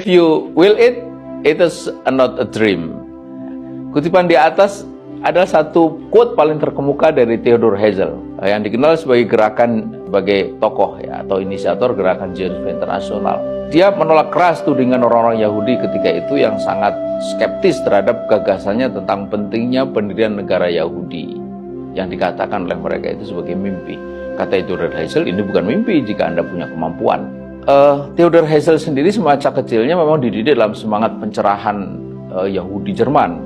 If you will it is not a dream. Kutipan di atas adalah satu quote paling terkemuka dari Theodor Herzl yang dikenal sebagai sebagai tokoh ya, atau inisiator gerakan Zionisme internasional. Dia menolak keras tudingan orang-orang Yahudi ketika itu yang sangat skeptis terhadap gagasannya tentang pentingnya pendirian negara Yahudi yang dikatakan oleh mereka itu sebagai mimpi. Kata Theodor Herzl, ini bukan mimpi jika Anda punya kemampuan. Theodor Herzl sendiri semasa kecilnya memang dididik dalam semangat pencerahan Yahudi Jerman.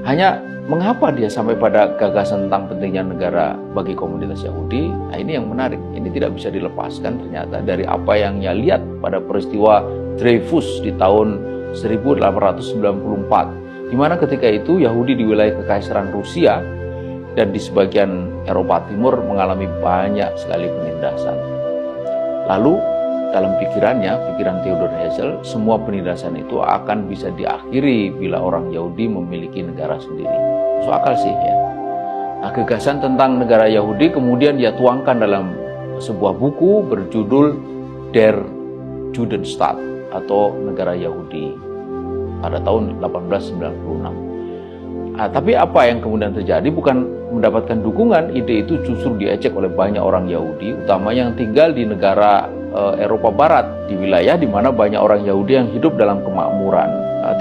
Hanya mengapa dia sampai pada gagasan tentang pentingnya negara bagi komunitas Yahudi? Nah, ini yang menarik. Ini tidak bisa dilepaskan ternyata dari apa yang ia lihat pada peristiwa Dreyfus di tahun 1894. Di mana ketika itu Yahudi di wilayah Kekaisaran Rusia dan di sebagian Eropa Timur mengalami banyak sekali penindasan. Lalu dalam pikiran Theodor Herzl, semua penindasan itu akan bisa diakhiri bila orang Yahudi memiliki negara sendiri. Masuk akal sih ya. Nah, gagasan tentang negara Yahudi kemudian dia tuangkan dalam sebuah buku berjudul Der Judenstaat atau Negara Yahudi pada tahun 1896. Nah, tapi apa yang kemudian terjadi bukan mendapatkan dukungan, ide itu justru diejek oleh banyak orang Yahudi, utamanya yang tinggal di negara Eropa Barat, di wilayah di mana banyak orang Yahudi yang hidup dalam kemakmuran.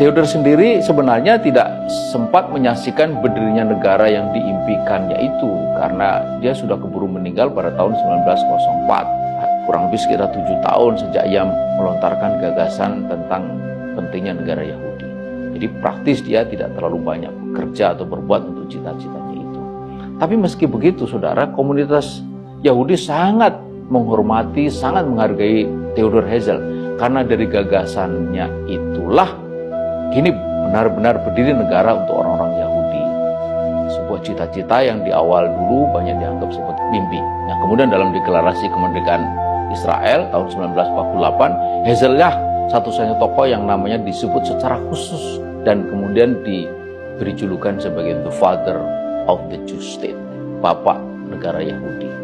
Theodor sendiri sebenarnya tidak sempat menyaksikan berdirinya negara yang diimpikannya itu, karena dia sudah keburu meninggal pada tahun 1904, kurang lebih sekitar 7 tahun sejak ia melontarkan gagasan tentang pentingnya negara Yahudi. Jadi praktis dia tidak terlalu banyak bekerja atau berbuat untuk cita-citanya itu. Tapi meski begitu, saudara, komunitas Yahudi sangat menghormati, sangat menghargai Theodor Herzl, karena dari gagasannya itulah kini benar-benar berdiri negara untuk orang-orang Yahudi. Sebuah cita-cita yang di awal dulu banyak dianggap sebagai mimpi. Nah, kemudian dalam deklarasi kemerdekaan Israel tahun 1948, Herzl lah satu-satunya tokoh yang namanya disebut secara khusus dan kemudian diberi julukan sebagai the father of the Jewish state, bapak negara Yahudi.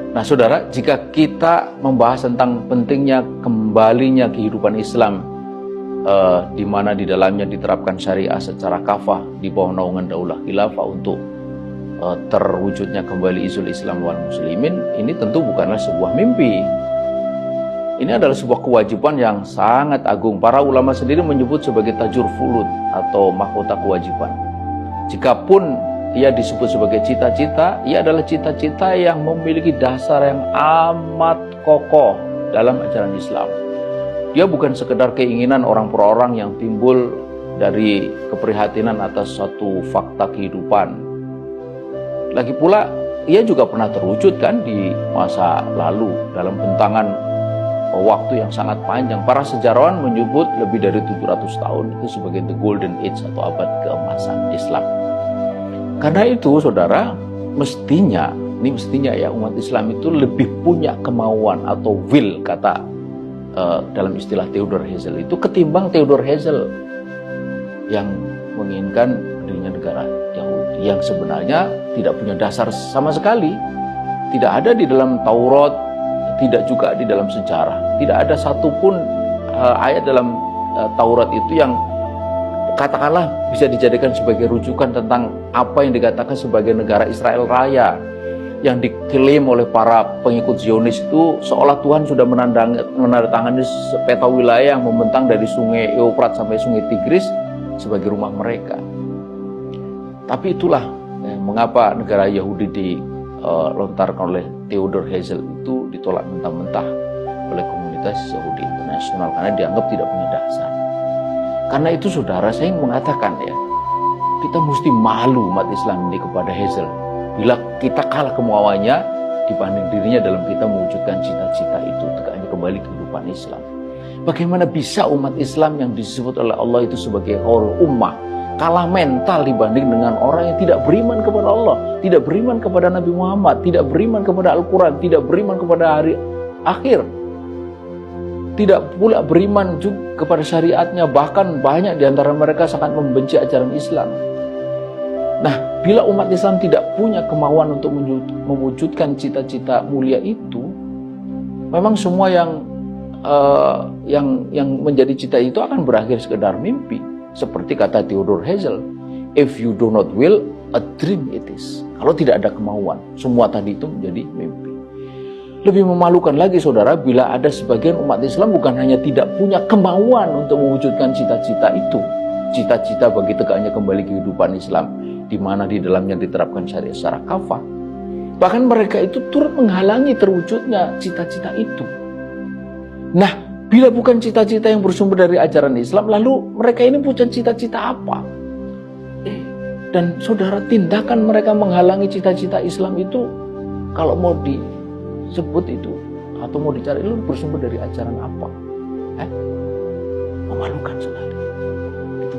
Nah, saudara, jika kita membahas tentang pentingnya kembalinya kehidupan Islam, di mana di dalamnya diterapkan syariah secara kafah di bawah naungan daulah khilafah untuk terwujudnya kembali izul Islam wal muslimin, ini tentu bukanlah sebuah mimpi. Ini adalah sebuah kewajiban yang sangat agung. Para ulama sendiri menyebut sebagai tajur fulud atau mahkota kewajiban. Jikapun ia disebut sebagai cita-cita, ia adalah cita-cita yang memiliki dasar yang amat kokoh dalam ajaran Islam. Dia bukan sekedar keinginan orang per orang yang timbul dari keprihatinan atas suatu fakta kehidupan. Lagi pula, ia juga pernah terwujud kan di masa lalu dalam bentangan waktu yang sangat panjang. Para sejarawan menyebut lebih dari 700 tahun itu sebagai the golden age atau abad keemasan Islam. Karena itu, saudara, mestinya ya umat Islam itu lebih punya kemauan atau will, kata dalam istilah Theodor Herzl itu, ketimbang Theodor Herzl yang menginginkan berdirinya negara Yahudi yang sebenarnya tidak punya dasar sama sekali. Tidak ada di dalam Taurat, tidak juga di dalam sejarah. Tidak ada satupun ayat dalam Taurat itu yang katakanlah bisa dijadikan sebagai rujukan tentang apa yang dikatakan sebagai negara Israel Raya yang diklaim oleh para pengikut Zionis itu, seolah Tuhan sudah menandatangani peta wilayah yang membentang dari sungai Eufrat sampai sungai Tigris sebagai rumah mereka. Tapi itulah mengapa negara Yahudi dilontarkan oleh Theodor Herzl itu ditolak mentah-mentah oleh komunitas Yahudi internasional karena dianggap tidak punya dasar. Karena itu, saudara, saya ingin mengatakan ya, kita mesti malu umat Islam ini kepada Herzl bila kita kalah kemauannya dibanding dirinya dalam kita mewujudkan cita-cita itu, tegaknya kembali kehidupan Islam. Bagaimana bisa umat Islam yang disebut oleh Allah itu sebagai khairul ummah kalah mental dibanding dengan orang yang tidak beriman kepada Allah, tidak beriman kepada Nabi Muhammad, tidak beriman kepada Al-Quran, tidak beriman kepada hari akhir, tidak pula beriman juga kepada syariatnya, bahkan banyak di antara mereka sangat membenci ajaran Islam. Nah, bila umat Islam tidak punya kemauan untuk mewujudkan cita-cita mulia itu, memang semua yang yang menjadi cita itu akan berakhir sekedar mimpi. Seperti kata Theodor Herzl, if you do not will, a dream it is. Kalau tidak ada kemauan, semua tadi itu menjadi mimpi. Lebih memalukan lagi saudara, bila ada sebagian umat Islam bukan hanya tidak punya kemauan untuk mewujudkan cita-cita itu, cita-cita bagi tegaknya kembali kehidupan Islam, di mana di dalamnya diterapkan syariat secara kafah, bahkan mereka itu turut menghalangi terwujudnya cita-cita itu. Nah, bila bukan cita-cita yang bersumber dari ajaran Islam, lalu mereka ini punya cita-cita apa? Dan saudara, tindakan mereka menghalangi cita-cita Islam itu, kalau mau disebut itu, atau mau dicari, itu bersumber dari ajaran apa? Memalukan sekali. Itu